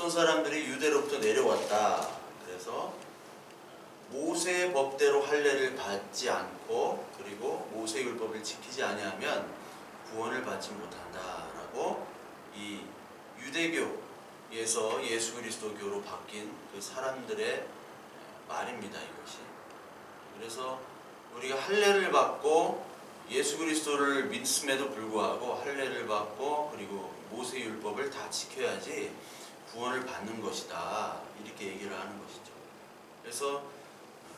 어떤 사람들이 유대로부터 내려왔다. 그래서 모세의 법대로 할례를 받지 않고 그리고 모세의 율법을 지키지 아니하면 구원을 받지 못한다라고 이 유대교에서 예수 그리스도교로 바뀐 그 사람들의 말입니다. 이것이. 그래서 우리가 할례를 받고 예수 그리스도를 믿음에도 불구하고 할례를 받고 그리고 모세의 율법을 다 지켜야지 구원을 받는 것이다. 이렇게 얘기를 하는 것이죠. 그래서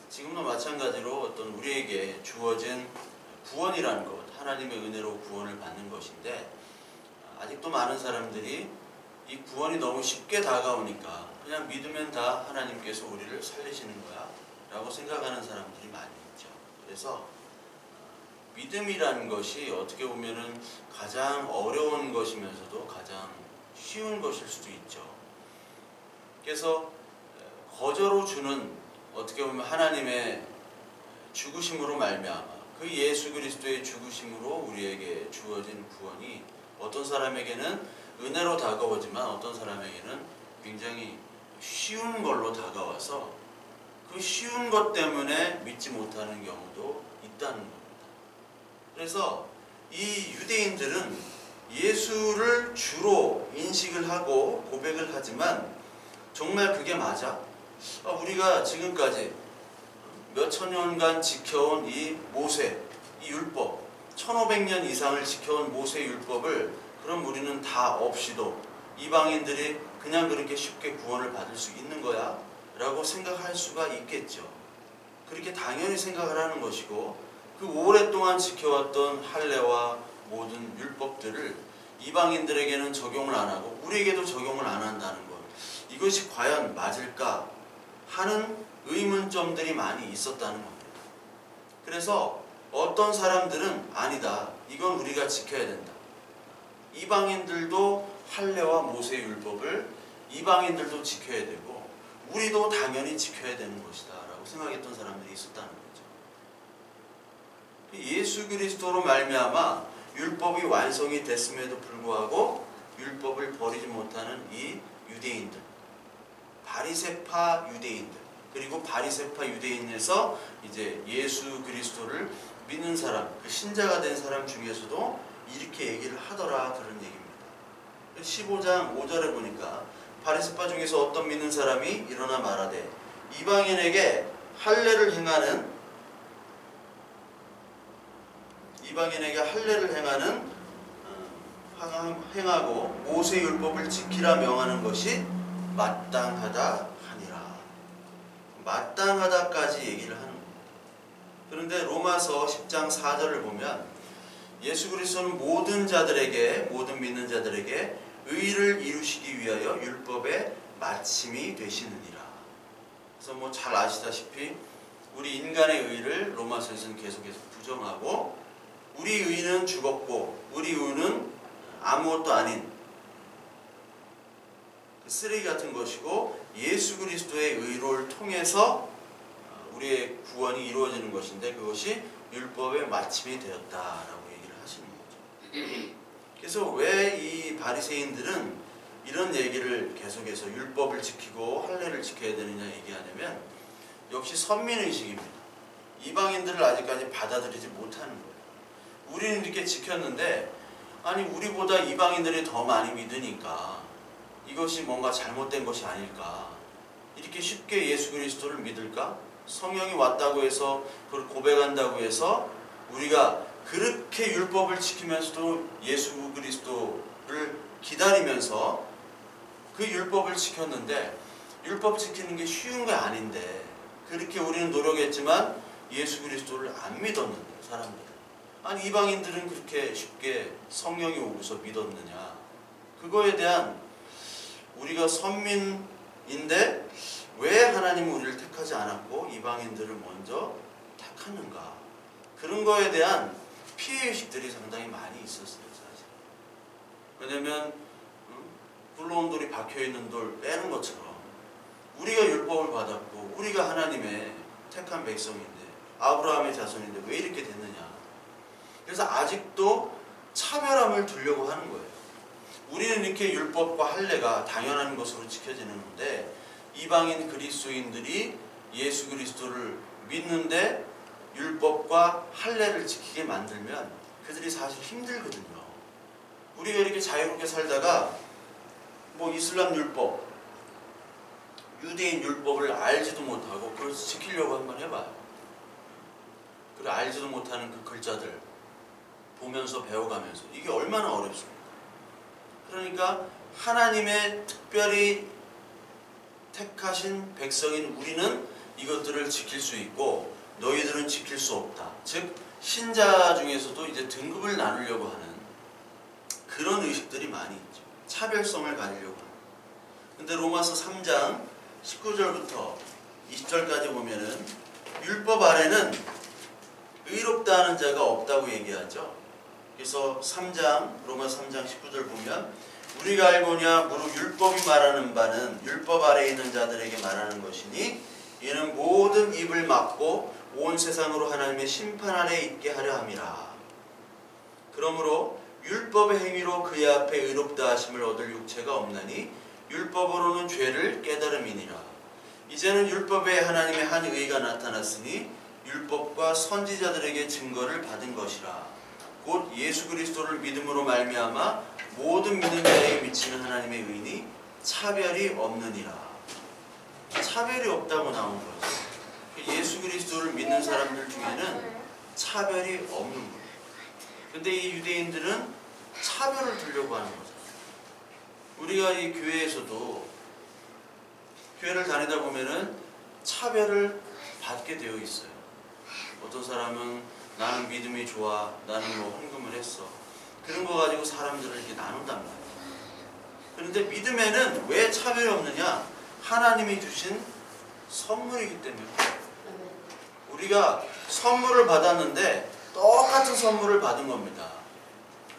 지금도 마찬가지로 어떤 우리에게 주어진 구원이라는 것, 하나님의 은혜로 구원을 받는 것인데 아직도 많은 사람들이 이 구원이 너무 쉽게 다가오니까 그냥 믿으면 다 하나님께서 우리를 살리시는 거야 라고 생각하는 사람들이 많이 있죠. 그래서 믿음이라는 것이 어떻게 보면은 가장 어려운 것이면서도 가장 쉬운 것일 수도 있죠. 그래서 거저로 주는 어떻게 보면 하나님의 죽으심으로 말미암아 그 예수 그리스도의 죽으심으로 우리에게 주어진 구원이 어떤 사람에게는 은혜로 다가오지만 어떤 사람에게는 굉장히 쉬운 걸로 다가와서 그 쉬운 것 때문에 믿지 못하는 경우도 있다는 겁니다. 그래서 이 유대인들은 예수를 주로 인식을 하고 고백을 하지만 정말 그게 맞아? 우리가 지금까지 몇천 년간 지켜온 이 모세, 이 율법 1500년 이상을 지켜온 모세 율법을 그럼 우리는 다 없이도 이방인들이 그냥 그렇게 쉽게 구원을 받을 수 있는 거야? 라고 생각할 수가 있겠죠. 그렇게 당연히 생각을 하는 것이고 그 오랫동안 지켜왔던 할례와 모든 율법들을 이방인들에게는 적용을 안 하고 우리에게도 적용을 안 한다는 것, 이것이 과연 맞을까 하는 의문점들이 많이 있었다는 겁니다. 그래서 어떤 사람들은 아니다, 이건 우리가 지켜야 된다. 이방인들도 할례와 모세의 율법을 이방인들도 지켜야 되고 우리도 당연히 지켜야 되는 것이다 라고 생각했던 사람들이 있었다는 거죠. 예수 그리스도로 말미암아 율법이 완성이 됐음에도 불구하고 율법을 버리지 못하는 이 유대인들, 바리새파 유대인들, 그리고 바리새파 유대인에서 이제 예수 그리스도를 믿는 사람, 그 신자가 된 사람 중에서도 이렇게 얘기를 하더라, 그런 얘기입니다. 15장 5절에 보니까 바리새파 중에서 어떤 믿는 사람이 일어나 말하되 이방인에게 할례를 행하고 모세 율법을 지키라 명하는 것이 마땅하다 하니라. 마땅하다까지 얘기를 하는 겁니다. 그런데 로마서 10장 4절을 보면 예수 그리스도는 모든 믿는 자들에게 의를 이루시기 위하여 율법의 마침이 되시느니라. 그래서 뭐 잘 아시다시피 우리 인간의 의를 로마서에서는 계속해서 부정하고 우리 의는 죽었고 우리 의는 아무것도 아닌 쓰레기 같은 것이고 예수 그리스도의 의를 통해서 우리의 구원이 이루어지는 것인데 그것이 율법의 마침이 되었다라고 얘기를 하시는 거죠. 그래서 왜 이 바리새인들은 이런 얘기를 계속해서 율법을 지키고 할례를 지켜야 되느냐 얘기하냐면 역시 선민의식입니다. 이방인들을 아직까지 받아들이지 못하는 거예요. 우리는 이렇게 지켰는데 아니 우리보다 이방인들이 더 많이 믿으니까 이것이 뭔가 잘못된 것이 아닐까, 이렇게 쉽게 예수 그리스도를 믿을까? 성령이 왔다고 해서 그걸 고백한다고 해서 우리가 그렇게 율법을 지키면서도 예수 그리스도를 기다리면서 그 율법을 지켰는데 율법 지키는 게 쉬운 게 아닌데 그렇게 우리는 노력했지만 예수 그리스도를 안 믿었는데 사람들, 아니 이방인들은 그렇게 쉽게 성령이 오고서 믿었느냐, 그거에 대한 우리가 선민인데 왜 하나님은 우리를 택하지 않았고 이방인들을 먼저 택하는가, 그런 거에 대한 피해의식들이 상당히 많이 있었어요. 사실. 왜냐면 굴러온 돌이 박혀있는 돌 빼는 것처럼 우리가 율법을 받았고 우리가 하나님의 택한 백성인데 아브라함의 자손인데 왜 이렇게 됐느냐. 그래서 아직도 차별함을 두려고 하는 거예요. 우리는 이렇게 율법과 할례가 당연한 것으로 지켜지는데 이방인 그리스도인들이 예수 그리스도를 믿는데 율법과 할례를 지키게 만들면 그들이 사실 힘들거든요. 우리가 이렇게 자유롭게 살다가 뭐 이슬람 율법, 유대인 율법을 알지도 못하고 그걸 지키려고 한번 해봐요. 그걸 알지도 못하는 그 글자들 보면서 배워가면서 이게 얼마나 어렵습니까? 그러니까 하나님의 특별히 택하신 백성인 우리는 이것들을 지킬 수 있고 너희들은 지킬 수 없다. 즉 신자 중에서도 이제 등급을 나누려고 하는 그런 의식들이 많이 있죠. 차별성을 가지려고 하는. 근데 로마서 3장 19절부터 20절까지 보면은 율법 아래는 의롭다 하는 자가 없다고 얘기하죠. 그래서 로마 3장 19절 보면 우리가 알거냐 무릇 율법이 말하는 바는 율법 아래에 있는 자들에게 말하는 것이니 이는 모든 입을 막고 온 세상으로 하나님의 심판 아래 있게 하려 함이라. 그러므로 율법의 행위로 그의 앞에 의롭다 하심을 얻을 육체가 없나니 율법으로는 죄를 깨달음이니라. 이제는 율법에 하나님의 한 의가 나타났으니 율법과 선지자들에게 증거를 받은 것이라. 곧 예수 그리스도를 믿음으로 말미암아 모든 믿는 자에게 미치는 하나님의 의니 차별이 없느니라. 차별이 없다고 나온 거죠. 예수 그리스도를 믿는 사람들 중에는 차별이 없는 거예요. 근데 이 유대인들은 차별을 두려고 하는 거죠. 우리가 이 교회에서도 교회를 다니다 보면은 차별을 받게 되어 있어요. 어떤 사람은 나는 믿음이 좋아, 나는 뭐 헌금을 했어. 그런 거 가지고 사람들을 이렇게 나눈단 말이에요. 그런데 믿음에는 왜 차별이 없느냐? 하나님이 주신 선물이기 때문에. 우리가 선물을 받았는데 똑같은 선물을 받은 겁니다.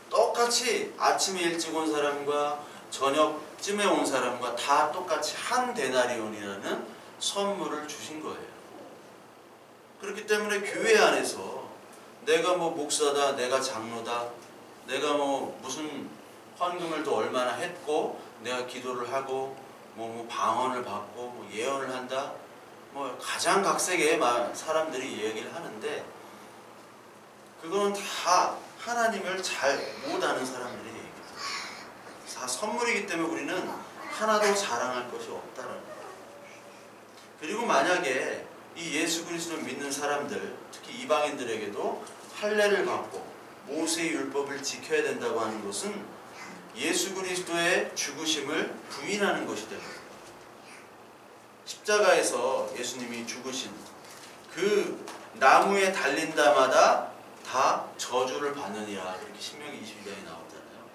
똑같이 아침에 일찍 온 사람과 저녁쯤에 온 사람과 다 똑같이 한 데나리온이라는 선물을 주신 거예요. 그렇기 때문에 교회 안에서 내가 뭐 목사다, 내가 장로다, 내가 뭐 무슨 헌금을 또 얼마나 했고 내가 기도를 하고 뭐 방언을 받고 뭐 예언을 한다, 뭐 가장 각색의 사람들이 얘기를 하는데 그거는 다 하나님을 잘 못아는 사람들이 얘기해요. 다 선물이기 때문에 우리는 하나도 자랑할 것이 없다는 거예요. 그리고 만약에 이 예수 그리스도를 믿는 사람들, 특히 이방인들에게도 할례를 받고 모세의 율법을 지켜야 된다고 하는 것은 예수 그리스도의 죽으심을 부인하는 것이 됩니다. 십자가에서 예수님이 죽으신 그 나무에 달린 자마다 다 저주를 받느니라, 그렇게 신명기 22장에 나오잖아요.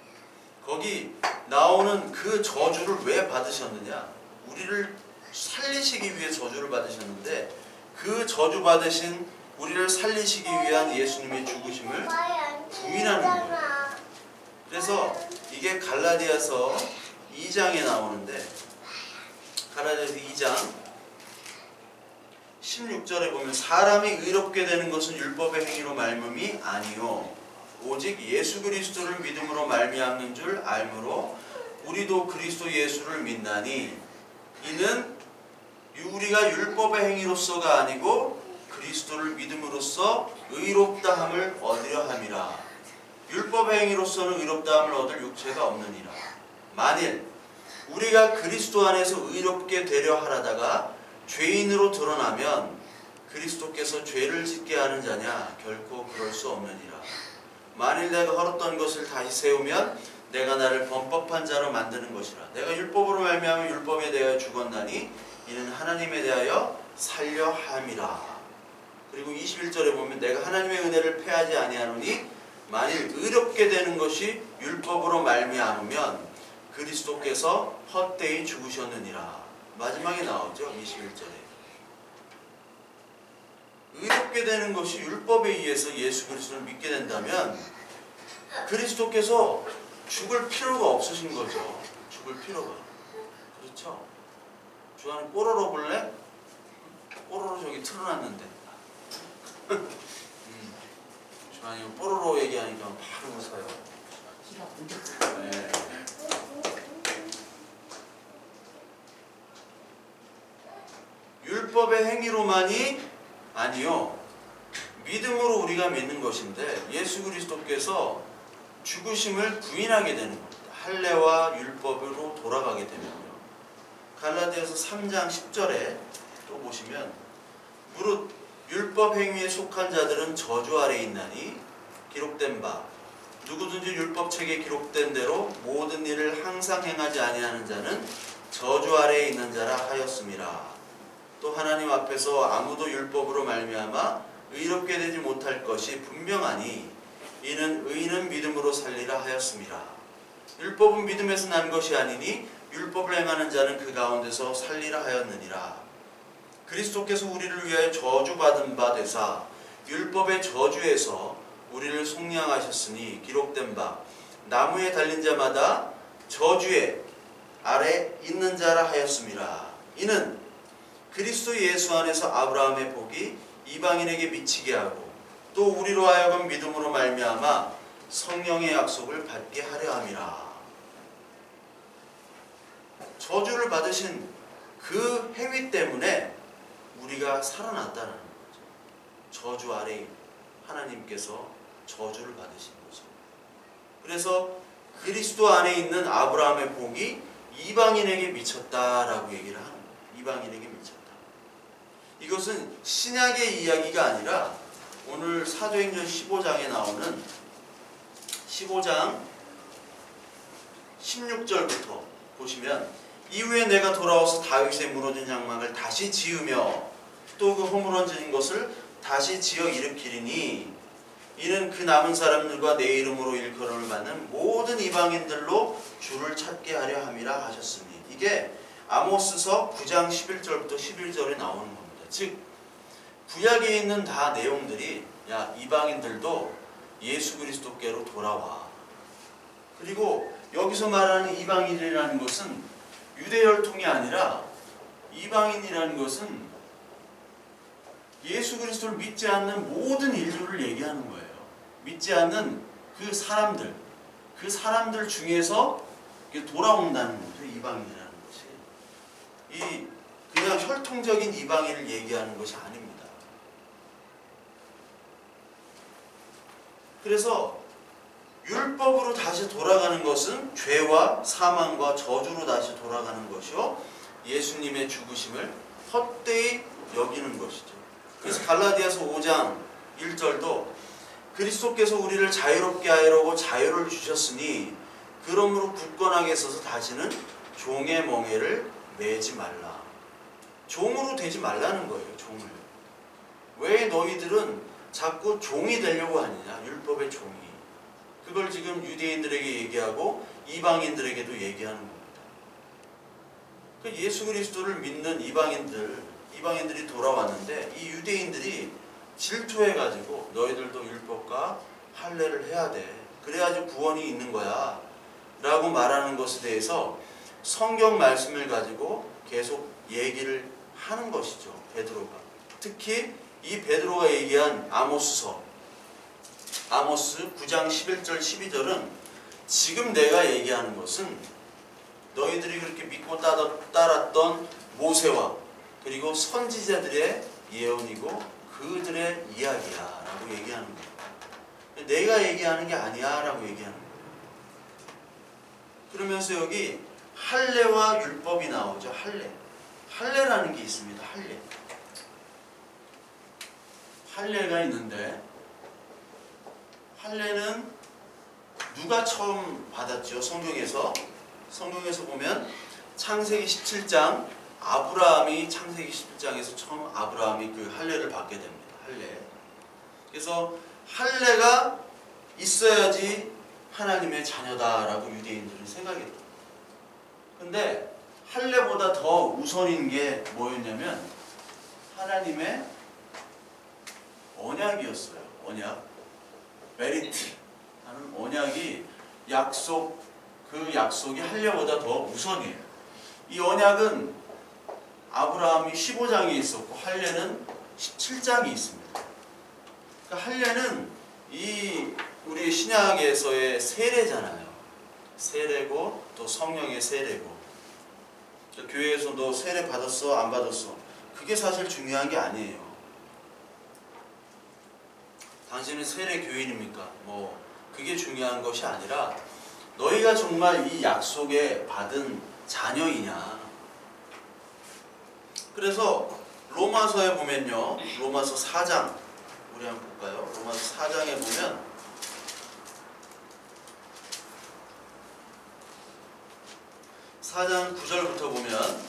거기 나오는 그 저주를 왜 받으셨느냐? 우리를 살리시기 위해 저주를 받으셨는데 그 저주 받으신 우리를 살리시기 위한 예수님의 죽으심을 부인하는 거예요. 그래서 이게 갈라디아서 2장에 나오는데 갈라디아서 2장 16절에 보면 사람이 의롭게 되는 것은 율법의 행위로 말미암이 아니요 오직 예수 그리스도를 믿음으로 말미암는 줄 알므로 우리도 그리스도 예수를 믿나니 이는 우리가 율법의 행위로서가 아니고 그리스도를 믿음으로써 의롭다함을 얻으려 함이라. 율법의 행위로서는 의롭다함을 얻을 육체가 없느니라. 만일 우리가 그리스도 안에서 의롭게 되려 하려다가 죄인으로 드러나면 그리스도께서 죄를 짓게 하는 자냐? 결코 그럴 수 없느니라. 만일 내가 헐었던 것을 다시 세우면 내가 나를 범법한 자로 만드는 것이라. 내가 율법으로 말미암아 율법에 대하여 죽었나니 이는 하나님에 대하여 살려 함이라. 그리고 21절에 보면 내가 하나님의 은혜를 패하지 아니하노니 만일 의롭게 되는 것이 율법으로 말미암으면 그리스도께서 헛되이 죽으셨느니라. 마지막에 나오죠. 21절에 의롭게 되는 것이 율법에 의해서 예수 그리스도를 믿게 된다면 그리스도께서 죽을 필요가 없으신 거죠. 죽을 필요가. 그렇죠? 주한이 뽀로로 볼래? 뽀로로 저기 틀어놨는데 주한이 뽀로로 얘기하니까 바로 웃어요. 네. 율법의 행위로만이 아니요, 믿음으로 우리가 믿는 것인데 예수 그리스도께서 죽으심을 부인하게 되는 겁니다. 할례와 율법으로 돌아가게 되면요. 갈라디아서 3장 10절에 또 보시면 무릇 율법 행위에 속한 자들은 저주 아래에 있나니 기록된 바 누구든지 율법책에 기록된 대로 모든 일을 항상 행하지 아니하는 자는 저주 아래에 있는 자라 하였음이라. 또 하나님 앞에서 아무도 율법으로 말미암아 의롭게 되지 못할 것이 분명하니 이는 의인은 믿음으로 살리라 하였음이라. 율법은 믿음에서 난 것이 아니니 율법을 행하는 자는 그 가운데서 살리라 하였느니라. 그리스도께서 우리를 위하여 저주받은 바 되사 율법의 저주에서 우리를 속량하셨으니 기록된 바 나무에 달린 자마다 저주의 아래 있는 자라 하였음이라. 이는 그리스도 예수 안에서 아브라함의 복이 이방인에게 미치게 하고 또 우리로 하여금 믿음으로 말미암아 성령의 약속을 받게 하려 함이라. 저주를 받으신 그 행위 때문에 우리가 살아났다는 거죠. 저주 아래 하나님께서 저주를 받으신 거죠. 그래서 그리스도 안에 있는 아브라함의 복이 이방인에게 미쳤다라고 얘기를 하는 거예요. 이방인에게 미쳤다. 이것은 신약의 이야기가 아니라 오늘 사도행전 15장에 나오는 15장 16절부터 보시면 이후에 내가 돌아와서 다윗의 무너진 장막을 다시 지으며 또 그 허물어진 것을 다시 지어 일으키리니 이는 그 남은 사람들과 내 이름으로 일컬음을 받는 모든 이방인들로 주를 찾게 하려 함이라 하셨으니 이게 아모스서 9장 11절부터 11절에 나오는 겁니다. 즉 구약에 있는 다 내용들이 야 이방인들도 예수 그리스도께로 돌아와. 그리고 여기서 말하는 이방인이라는 것은 유대 혈통이 아니라 이방인이라는 것은 예수 그리스도를 믿지 않는 모든 인류를 얘기하는 거예요. 믿지 않는 그 사람들 중에서 돌아온다는 거죠. 이방인이라는 것이. 이 그냥 혈통적인 이방인을 얘기하는 것이 아닙니다. 그래서 율법으로 다시 돌아가는 것은 죄와 사망과 저주로 다시 돌아가는 것이요 예수님의 죽으심을 헛되이 여기는 것이죠. 그래서 갈라디아서 5장 1절도 그리스도께서 우리를 자유롭게 하려고 자유를 주셨으니 그러므로 굳건하게 서서 다시는 종의 멍에를 매지 말라. 종으로 되지 말라는 거예요. 종을. 왜 너희들은 자꾸 종이 되려고 하느냐. 율법의 종이. 그걸 지금 유대인들에게 얘기하고 이방인들에게도 얘기하는 겁니다. 예수 그리스도를 믿는 이방인들이 돌아왔는데 이 유대인들이 질투해가지고 너희들도 율법과 할례를 해야 돼. 그래야지 구원이 있는 거야. 라고 말하는 것에 대해서 성경 말씀을 가지고 계속 얘기를 하는 것이죠. 베드로가. 특히 이 베드로가 얘기한 아모스 9장 11절 12절은 지금 내가 얘기하는 것은 너희들이 그렇게 믿고 따랐던 모세와 그리고 선지자들의 예언이고 그들의 이야기야 라고 얘기하는 거예요. 내가 얘기하는 게 아니야 라고 얘기하는 거예요. 그러면서 여기 할례와 율법이 나오죠. 할례라는 게 있습니다. 할례가 있는데 할례는 누가 처음 받았죠? 성경에서 보면 창세기 17장 아브라함이 창세기 17장에서 처음 아브라함이 그 할례를 받게 됩니다. 할례. 그래서 할례가 있어야지 하나님의 자녀다라고 유대인들은 생각했다. 근데 할례보다 더 우선인 게 뭐였냐면 하나님의 언약이었어요. 언약. 메리트 하는 언약이 그 약속이 할례보다 더 우선이에요. 이 언약은 아브라함이 15장에 있었고 할례는 17장이 있습니다. 그러니까 할례는 우리 신약에서의 세례잖아요. 세례고 또 성령의 세례고 교회에서 너 세례 받았어 안 받았어? 그게 사실 중요한 게 아니에요. 당신은 세례 교인입니까? 뭐 그게 중요한 것이 아니라 너희가 정말 이 약속에 받은 자녀이냐. 그래서 로마서에 보면요, 로마서 4장 우리 한번 볼까요? 로마서 4장에 보면 4장 9절부터 보면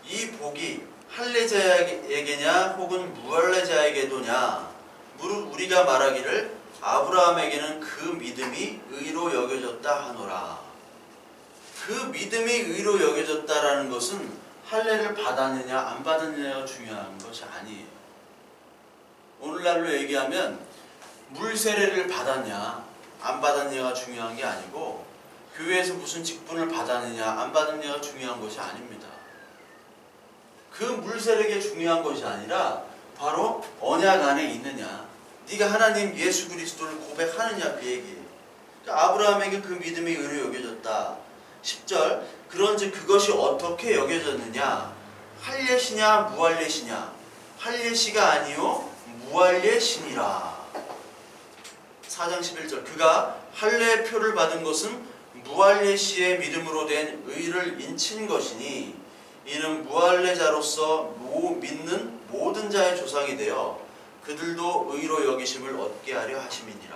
이 복이 할례자에게냐 혹은 무할례자에게도냐 무릇 우리가 말하기를 아브라함에게는 그 믿음이 의로 여겨졌다 하노라. 그 믿음이 의로 여겨졌다라는 것은 할례를 받았느냐 안 받았느냐가 중요한 것이 아니에요. 오늘날로 얘기하면 물세례를 받았냐 안 받았느냐가 중요한 게 아니고 교회에서 무슨 직분을 받았느냐 안 받았느냐가 중요한 것이 아닙니다. 그 물세례가 중요한 것이 아니라 바로 언약 안에 있느냐, 네가 하나님 예수 그리스도를 고백하느냐 그 얘기예요. 그러니까 아브라함에게 그 믿음이 의로 여겨졌다. 10절 그런즉 그것이 어떻게 여겨졌느냐, 할례시냐 무할례시냐, 할례시가 아니요 무할례시니라. 4장 11절 그가 할례의 표를 받은 것은 무할례시의 믿음으로 된 의를 인친 것이니 이는 무할례자로서 믿는 모든 자의 조상이 되어 그들도 의로 여기심을 얻게 하려 하심이니라.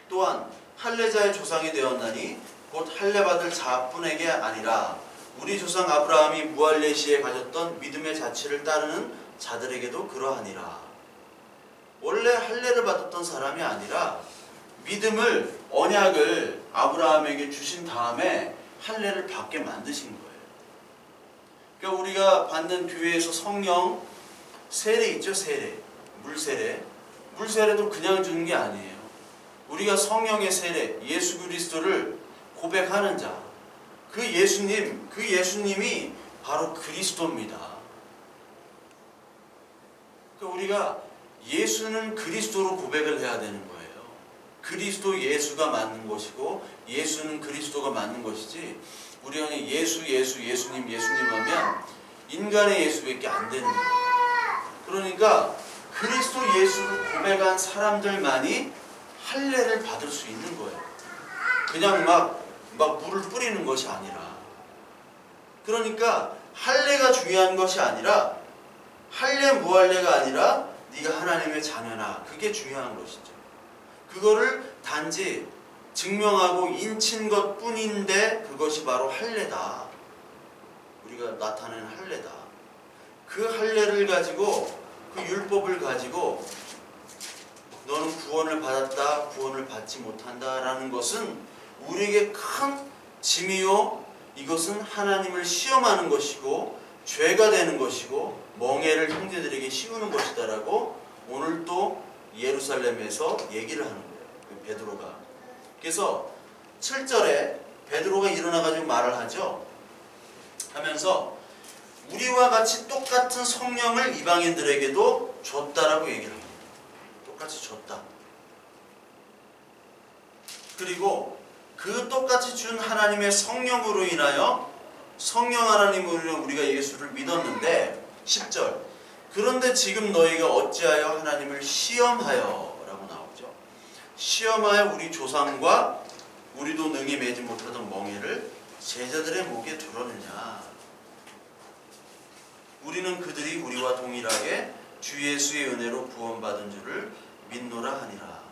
또한 할례자의 조상이 되었나니 곧 할례받을 자뿐에게 아니라 우리 조상 아브라함이 무할례시에 가졌던 믿음의 자취를 따르는 자들에게도 그러하니라. 원래 할례를 받았던 사람이 아니라 믿음을 언약을 아브라함에게 주신 다음에 할례를 받게 만드신 거예요. 그러니까 우리가 받는 교회에서 성령 세례 있죠, 세례. 물세례. 물세례도 그냥 주는 게 아니에요. 우리가 성령의 세례, 예수 그리스도를 고백하는 자, 그 예수님이 바로 그리스도입니다. 그러니까 우리가 예수는 그리스도로 고백을 해야 되는 거예요. 그리스도 예수가 맞는 것이고 예수는 그리스도가 맞는 것이지 우리가 그냥 예수님 하면 인간의 예수밖에 안 되는 거예요. 그러니까 그리스도 예수를 고백한 사람들만이 할례를 받을 수 있는 거예요. 그냥 막 물을 뿌리는 것이 아니라. 그러니까 할례가 중요한 것이 아니라 할례 무할례가 아니라 네가 하나님의 자녀나 그게 중요한 것이죠. 그거를 단지 증명하고 인친 것 뿐인데 그것이 바로 할례다. 우리가 나타내는 할례다. 그 할례를 가지고 그 율법을 가지고 너는 구원을 받았다, 구원을 받지 못한다 라는 것은 우리에게 큰 짐이요, 이것은 하나님을 시험하는 것이고 죄가 되는 것이고 멍에를 형제들에게 씌우는 것이다 라고 오늘 또 예루살렘에서 얘기를 하는 거예요. 베드로가. 그래서 7절에 베드로가 일어나가지고 말을 하죠. 하면서 우리와 같이 똑같은 성령을 이방인들에게도 줬다라고 얘기를 합니다. 똑같이 줬다. 그리고 그 똑같이 준 하나님의 성령으로 인하여 성령 하나님으로 우리가 예수를 믿었는데 10절 그런데 지금 너희가 어찌하여 하나님을 시험하여 라고 나오죠. 시험하여 우리 조상과 우리도 능히 매지 못하던 멍에를 제자들의 목에 두르느냐. 우리는 그들이 우리와 동일하게 주 예수의 은혜로 구원받은 줄을 믿노라 하니라.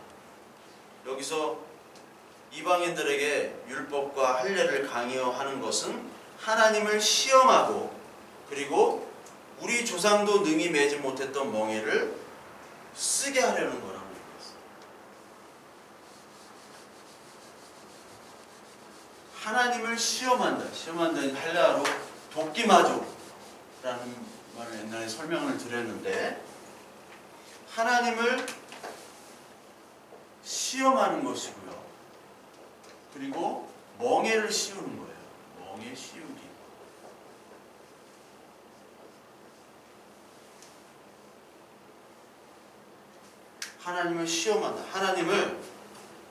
여기서 이방인들에게 율법과 할례를 강요하는 것은 하나님을 시험하고 그리고 우리 조상도 능히 매지 못했던 멍에를 쓰게 하려는 거라고 얘기했어요. 하나님을 시험한다. 시험한다는 할례어로 도끼마조라는 말을 옛날에 설명을 드렸는데 하나님을 시험하는 것이고요. 그리고 멍에를 씌우는 거예요. 멍에 씌우기. 하나님을 시험한다. 하나님을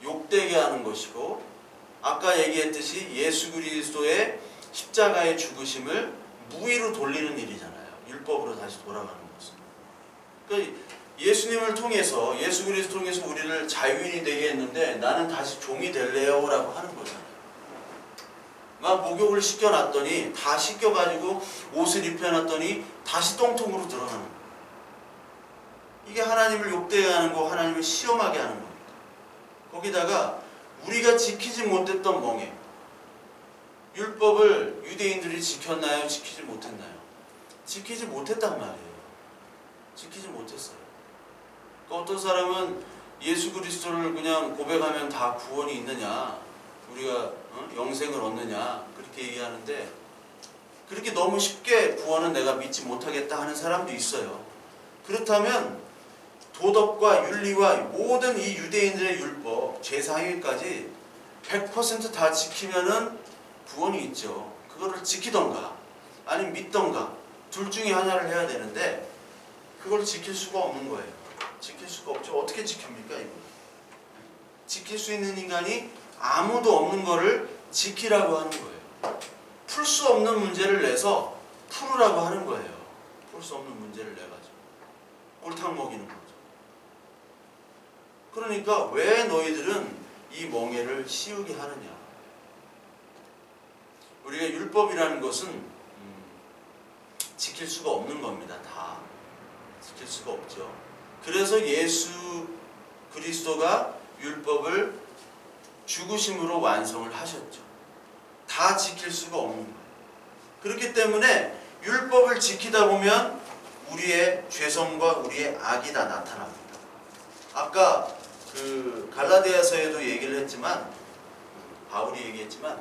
욕되게 하는 것이고 아까 얘기했듯이 예수 그리스도의 십자가의 죽으심을 무의로 돌리는 일이잖아요. 율법으로 다시 돌아가는 것은. 그러니까 예수님을 통해서, 예수 그리스도 통해서 우리를 자유인이 되게 했는데 나는 다시 종이 될래요? 라고 하는 거잖아요. 막 목욕을 시켜놨더니 다 씻겨가지고 옷을 입혀놨더니 다시 똥통으로 들어가는 거예요. 이게 하나님을 욕되게 하는 거, 하나님을 시험하게 하는 겁니다. 거기다가 우리가 지키지 못했던 멍에, 율법을 유대인들이 지켰나요? 지키지 못했나요? 지키지 못했단 말이에요. 지키지 못했어요. 그러니까 어떤 사람은 예수 그리스도를 그냥 고백하면 다 구원이 있느냐, 우리가 영생을 얻느냐 그렇게 얘기하는데, 그렇게 너무 쉽게 구원은 내가 믿지 못하겠다 하는 사람도 있어요. 그렇다면 도덕과 윤리와 모든 이 유대인들의 율법, 제사행위까지 100% 다 지키면은 구원이 있죠. 그거를 지키던가 아니면 믿던가 둘 중에 하나를 해야 되는데 그걸 지킬 수가 없는 거예요. 지킬 수가 없죠. 어떻게 지킵니까 이거? 지킬 수 있는 인간이 아무도 없는 거를 지키라고 하는 거예요. 풀 수 없는 문제를 내서 풀으라고 하는 거예요. 풀 수 없는 문제를 내가지고 꼴탕 먹이는 거죠. 그러니까 왜 너희들은 이 멍에를 씌우게 하느냐. 우리가 율법이라는 것은 지킬 수가 없는 겁니다. 다 지킬 수가 없죠. 그래서 예수 그리스도가 율법을 죽으심으로 완성을 하셨죠. 다 지킬 수가 없는 거예요. 그렇기 때문에 율법을 지키다 보면 우리의 죄성과 우리의 악이 다 나타납니다. 아까 그 갈라디아서에도 얘기를 했지만, 바울이 얘기했지만,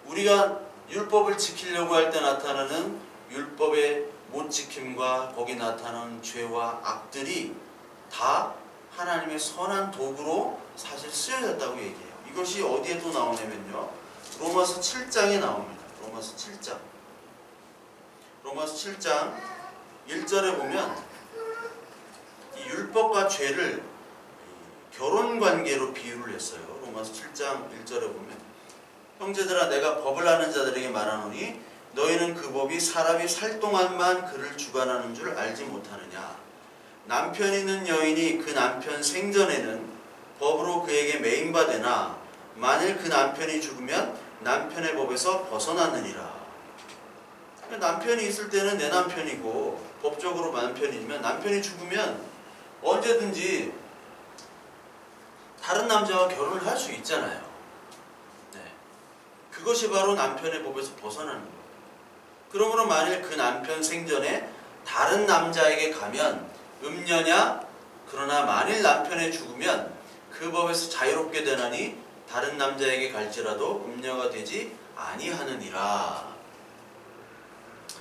우리가 율법을 지키려고 할 때 나타나는 율법의 못 지킴과 거기 나타나는 죄와 악들이 다 하나님의 선한 도구로 사실 쓰여졌다고 얘기해요. 이것이 어디에 또 나오냐면요, 로마서 7장에 나옵니다. 로마서 7장. 로마서 7장 1절에 보면 이 율법과 죄를 결혼관계로 비유를 했어요. 로마서 7장 1절에 보면, 형제들아 내가 법을 아는 자들에게 말하노니 너희는 그 법이 사람이 살 동안만 그를 주관하는 줄 알지 못하느냐. 남편 있는 여인이 그 남편 생전에는 법으로 그에게 매인바 되나 만일 그 남편이 죽으면 남편의 법에서 벗어나느니라. 남편이 있을 때는 내 남편이고 법적으로 남편이면, 남편이 죽으면 언제든지 다른 남자와 결혼을 할 수 있잖아요. 네. 그것이 바로 남편의 법에서 벗어나는 거예요. 그러므로 만일 그 남편 생전에 다른 남자에게 가면 음녀냐? 그러나 만일 남편이 죽으면 그 법에서 자유롭게 되나니 다른 남자에게 갈지라도 음녀가 되지 아니하느니라.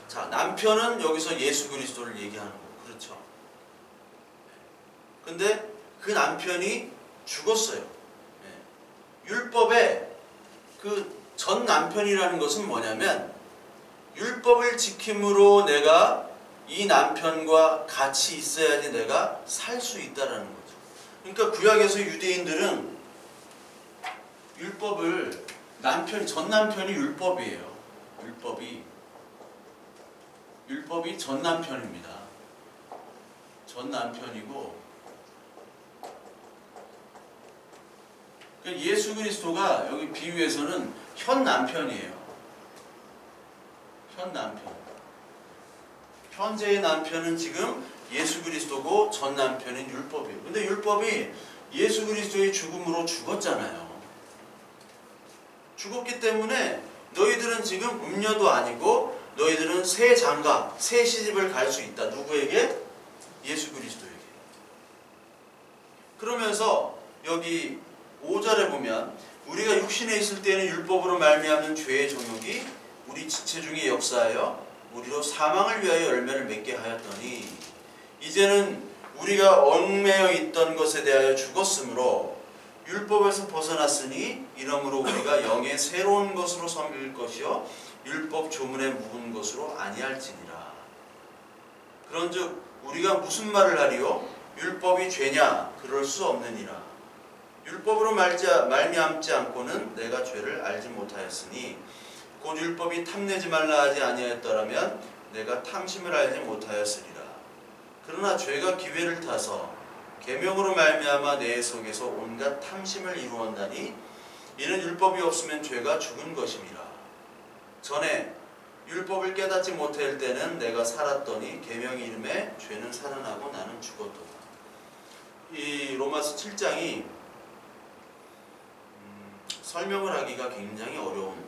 자, 남편은 여기서 예수 그리스도를 얘기하는 거고, 그렇죠? 근데 그 남편이 죽었어요. 율법의 그 전 남편이라는 것은 뭐냐면, 율법을 지킴으로 내가 이 남편과 같이 있어야지 내가 살 수 있다라는 거죠. 그러니까 구약에서 유대인들은 율법을 전 남편이 율법이에요. 율법이 전 남편입니다. 전 남편이고, 예수 그리스도가 여기 비유에서는 현 남편이에요. 현 남편. 현재의 남편은 지금 예수 그리스도고 전 남편인 율법이에요. 근데 율법이 예수 그리스도의 죽음으로 죽었잖아요. 죽었기 때문에 너희들은 지금 음녀도 아니고 너희들은 새 장가, 새 시집을 갈 수 있다. 누구에게? 예수 그리스도에게. 그러면서 여기 5절에 보면 우리가 육신에 있을 때는 율법으로 말미암는 죄의 정욕이 우리 지체 중에 역사하여 우리로 사망을 위하여 열매를 맺게 하였더니 이제는 우리가 얽매여 있던 것에 대하여 죽었으므로 율법에서 벗어났으니 이러므로 우리가 영의 새로운 것으로 섬길 것이요 율법 조문에 묵은 것으로 아니할지니라. 그런즉 우리가 무슨 말을 하리요? 율법이 죄냐? 그럴 수 없느니라. 율법으로 말미암지 않고는 내가 죄를 알지 못하였으니 곧 율법이 탐내지 말라 하지 아니하였더라면 내가 탐심을 알지 못하였으리라. 그러나 죄가 기회를 타서 계명으로 말미암아 내 속에서 온갖 탐심을 이루었나니 이는 율법이 없으면 죄가 죽은 것임이라. 전에 율법을 깨닫지 못할 때는 내가 살았더니 계명이 이름에 죄는 살아나고 나는 죽었도다. 이 로마서 7장이 설명을 하기가 굉장히 어려운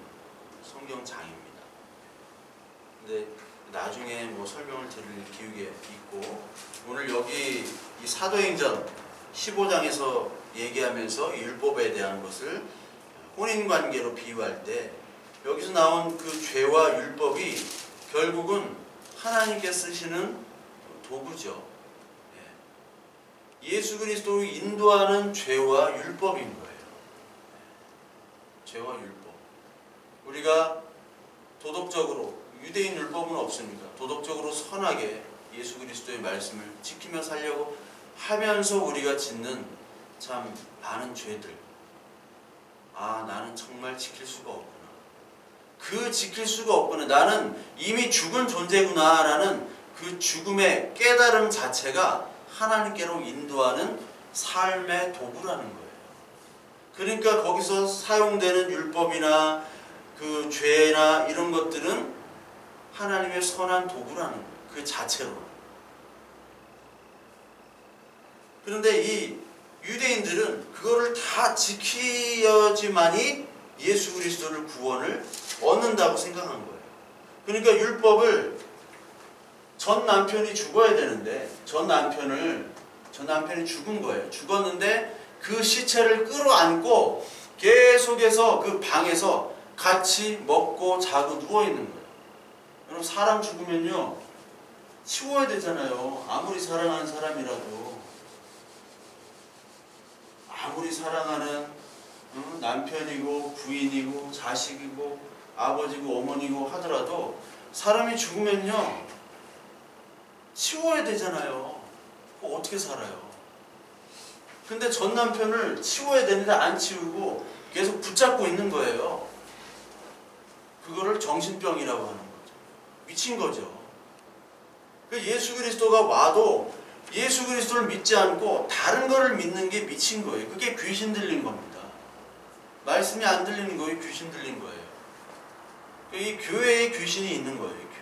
성경장입니다. 근데 나중에 뭐 설명을 드릴 기회가 있고, 오늘 여기 이 사도행전 15장에서 얘기하면서 율법에 대한 것을 혼인관계로 비유할 때 여기서 나온 그 죄와 율법이 결국은 하나님께 쓰시는 도구죠. 예수 그리스도를 인도하는 죄와 율법인 거예요. 죄와 율법. 우리가 도덕적으로, 유대인 율법은 없으니까 도덕적으로 선하게 예수 그리스도의 말씀을 지키며 살려고 하면서 우리가 짓는 참 많은 죄들. 아, 나는 정말 지킬 수가 없구나. 그 지킬 수가 없구나. 나는 이미 죽은 존재구나 라는 그 죽음의 깨달음 자체가 하나님께로 인도하는 삶의 도구라는 거예요. 그러니까 거기서 사용되는 율법이나 그 죄나 이런 것들은 하나님의 선한 도구라는 거예요. 그 자체로. 그런데 이 유대인들은 그거를 다 지켜야지만이 예수 그리스도를 구원을 얻는다고 생각한 거예요. 그러니까 율법을 전 남편이 죽어야 되는데 전 남편이 죽은 거예요. 죽었는데 그 시체를 끌어안고 계속해서 그 방에서 같이 먹고 자고 누워 있는 거예요. 여러분, 사람 죽으면요 치워야 되잖아요. 아무리 사랑하는 사람이라도, 아무리 사랑하는 남편이고 부인이고 자식이고 아버지고 어머니고 하더라도 사람이 죽으면요 치워야 되잖아요. 어떻게 살아요? 근데 전 남편을 치워야 되는데 안 치우고 계속 붙잡고 있는 거예요. 그거를 정신병이라고 하는 거죠. 미친 거죠. 예수 그리스도가 와도 예수 그리스도를 믿지 않고 다른 거를 믿는 게 미친 거예요. 그게 귀신 들린 겁니다. 말씀이 안 들리는 거예요. 귀신 들린 거예요. 이 교회에 귀신이 있는 거예요.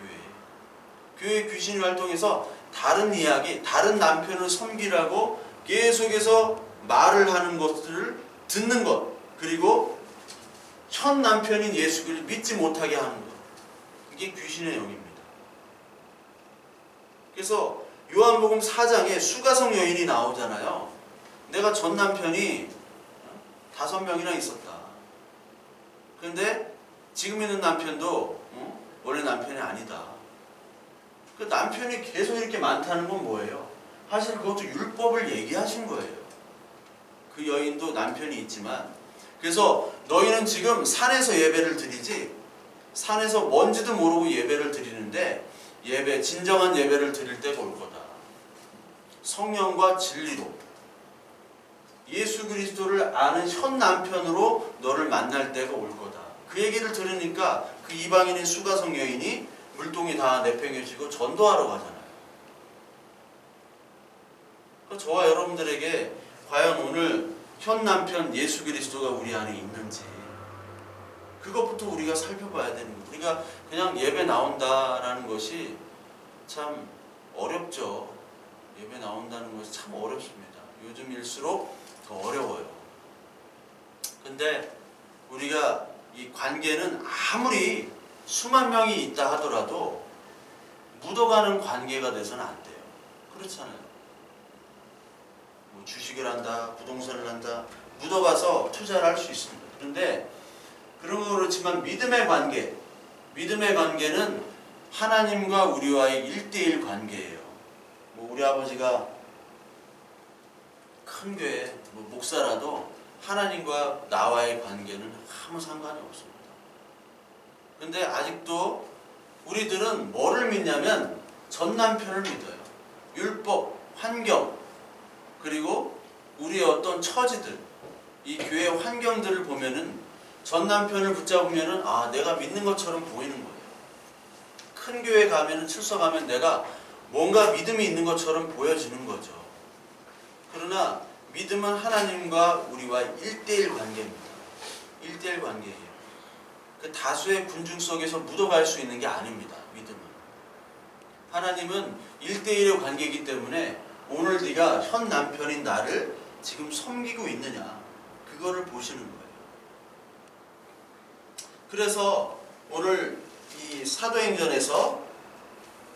교회에 귀신이 활동해서 다른 이야기, 다른 남편을 섬기라고 계속해서 말을 하는 것들을 듣는 것, 그리고 현 남편인 예수 그리스도를 믿지 못하게 하는 것, 이게 귀신의 영입니다. 그래서 요한복음 4장에 수가성 여인이 나오잖아요. 내가 전 남편이 5명이나 있었다. 그런데 지금 있는 남편도 원래 남편이 아니다. 그 남편이 계속 이렇게 많다는 건 뭐예요? 사실 그것도 율법을 얘기하신 거예요. 그 여인도 남편이 있지만, 그래서 너희는 지금 산에서 예배를 드리지, 산에서 뭔지도 모르고 예배를 드리는데 진정한 예배를 드릴 때가 올 거다. 성령과 진리로 예수 그리스도를 아는 현 남편으로 너를 만날 때가 올 거다. 그 얘기를 들으니까 그 이방인인 수가성 여인이 물동이 다 내팽개치고 전도하러 가잖아요. 저와 여러분들에게 과연 오늘 현 남편 예수 그리스도가 우리 안에 있는지, 그것부터 우리가 살펴봐야 되는 거예요. 우리가 그냥 예배 나온다라는 것이 참 어렵죠. 예배 나온다는 것이 참 어렵습니다. 요즘일수록 더 어려워요. 근데 우리가 이 관계는 아무리 수만 명이 있다 하더라도 묻어가는 관계가 돼서는 안 돼요. 그렇잖아요. 뭐 주식을 한다, 부동산을 한다, 묻어가서 투자를 할 수 있습니다. 그런데 그런 거 그렇지만 믿음의 관계는 하나님과 우리와의 1대1 관계예요. 뭐 우리 아버지가 큰 교회 목사라도 하나님과 나와의 관계는 아무 상관이 없습니다. 근데 아직도 우리들은 뭐를 믿냐면 전 남편을 믿어요. 율법, 환경, 그리고 우리의 어떤 처지들, 이 교회 환경들을 보면은 전 남편을 붙잡으면은 아, 내가 믿는 것처럼 보이는 거예요. 큰 교회 가면 출석하면 내가 뭔가 믿음이 있는 것처럼 보여지는 거죠. 그러나 믿음은 하나님과 우리와 1대1 관계입니다. 1대1 관계예요. 그 다수의 군중 속에서 묻어갈 수 있는 게 아닙니다. 믿음은. 하나님은 1대1의 관계이기 때문에 오늘 네가 현 남편인 나를 지금 섬기고 있느냐, 그거를 보시는 거예요. 그래서 오늘 이 사도행전에서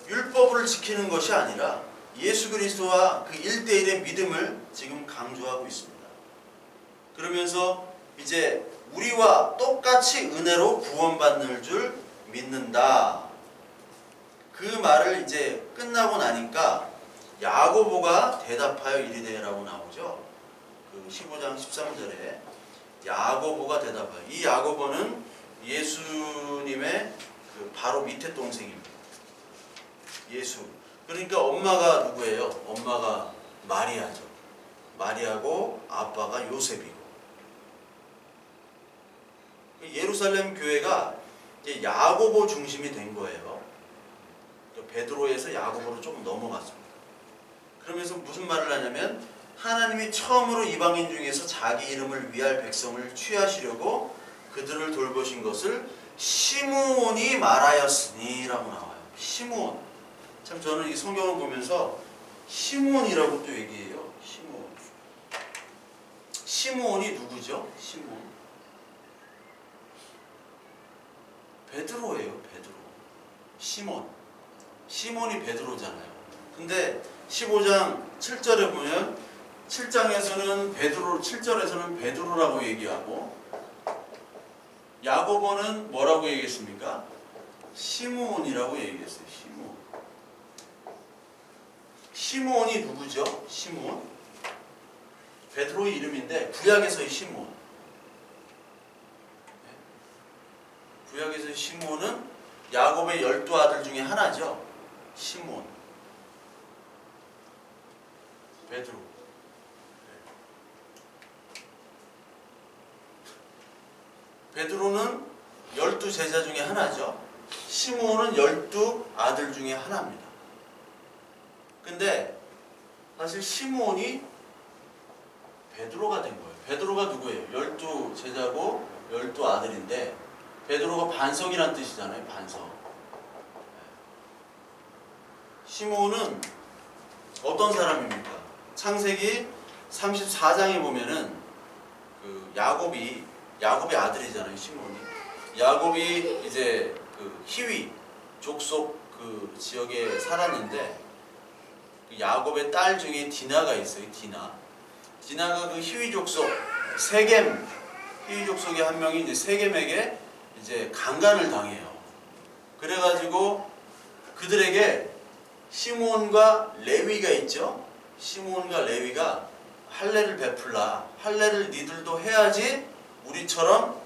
율법을 지키는 것이 아니라 예수 그리스도와 그 1대1의 믿음을 지금 강조하고 있습니다. 그러면서 이제 우리와 똑같이 은혜로 구원받는 줄 믿는다. 그 말을 이제 끝나고 나니까 야고보가 대답하여 이르되라고 나오죠. 그 15장 13절에 야고보가 대답하여. 이 야고보는 예수님의 그 바로 밑에 동생입니다. 예수. 그러니까 엄마가 누구예요? 엄마가 마리아죠. 마리아고 아빠가 요셉이고. 예루살렘 교회가 이제 야고보 중심이 된 거예요. 베드로에서 야고보로 조금 넘어갔습니다. 그러면서 무슨 말을 하냐면 하나님이 처음으로 이방인 중에서 자기 이름을 위할 백성을 취하시려고 그들을 돌보신 것을 시므온이 말하였으니 라고 나와요. 시므온. 참 저는 이 성경을 보면서 시므온이라고 또 얘기해요. 시므온. 시므온이 누구죠? 시므온. 베드로예요. 베드로. 시몬. 시몬이 베드로잖아요. 근데 15장 7절에 보면 7장에서는 베드로, 7절에서는 베드로라고 얘기하고 야고보는 뭐라고 얘기했습니까? 시므온이라고 얘기했어요. 시므온. 시므온이 누구죠? 시므온. 베드로의 이름인데 구약에서의 시므온. 구약에서의 시므온은 야곱의 12아들 중에 하나죠. 시므온. 베드로. 베드로는 12제자 중에 하나죠. 시므온은 12아들 중에 하나입니다. 근데 사실 시므온이 베드로가 된 거예요. 베드로가 누구예요? 12제자고 12아들인데 베드로가 반석이란 뜻이잖아요. 반석. 시므온은 어떤 사람입니까? 창세기 34장에 보면은 그 야곱이 아들이잖아요. 시므온이. 야곱이 이제 그 히위 족속 그 지역에 살았는데 그 야곱의 딸 중에 디나가 있어요. 디나가 그 히위 족속 세겜 히위 족속의 한 명이 이제 세겜에게 이제 강간을 당해요. 그래가지고 그들에게 시므온과 레위가 있죠. 시므온과 레위가 할례를 베풀라. 할례를 니들도 해야지 우리처럼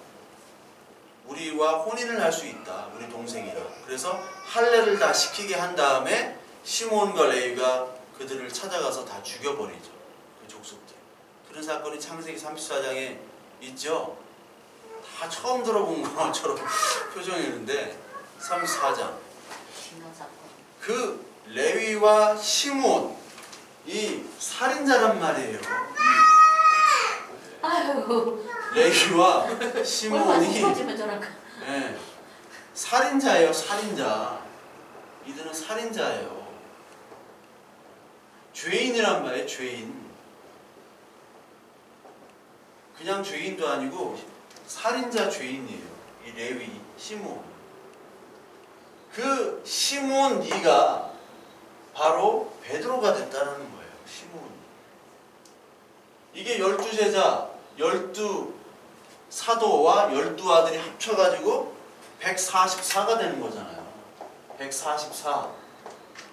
우리와 혼인을 할 수 있다. 우리 동생이라. 그래서 할례를 다 시키게 한 다음에 시므온과 레위가 그들을 찾아가서 다 죽여버리죠. 그 족속들. 그런 사건이 창세기 34장에 있죠. 다 처음 들어본 것처럼 표정이 있는데 34장. 그 레위와 시므온 이 살인자란 말이에요. 아유. 레위와 시므온이 네, 살인자예요. 살인자. 이들은 살인자예요. 죄인이란 말이에요. 죄인. 그냥 죄인도 아니고 살인자 죄인이에요. 이 레위, 시므온. 그 시므온 네가 바로 베드로가 됐다는 거예요. 시므온. 이게 12제자, 12사도와 12아들이 합쳐가지고 144가 되는 거잖아요. 144.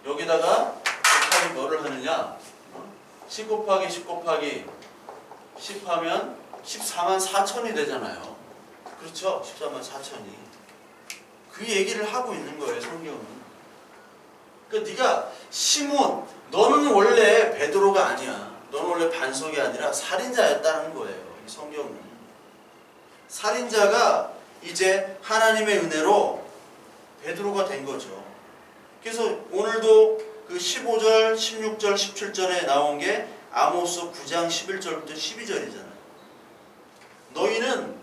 여기다가 곱하기 뭐를 하느냐? 10 곱하기 10 곱하기 10 하면 14만 4천이 되잖아요. 그렇죠? 14만 4천이. 그 얘기를 하고 있는 거예요. 성경은. 그러니까 네가 시몬, 너는 원래 베드로가 아니야. 너는 원래 반석이 아니라 살인자였다는 거예요. 이 성경은. 살인자가 이제 하나님의 은혜로 베드로가 된 거죠. 그래서 오늘도 그 15절, 16절, 17절에 나온 게 아모스 9장 11절부터 12절이잖아요. 너희는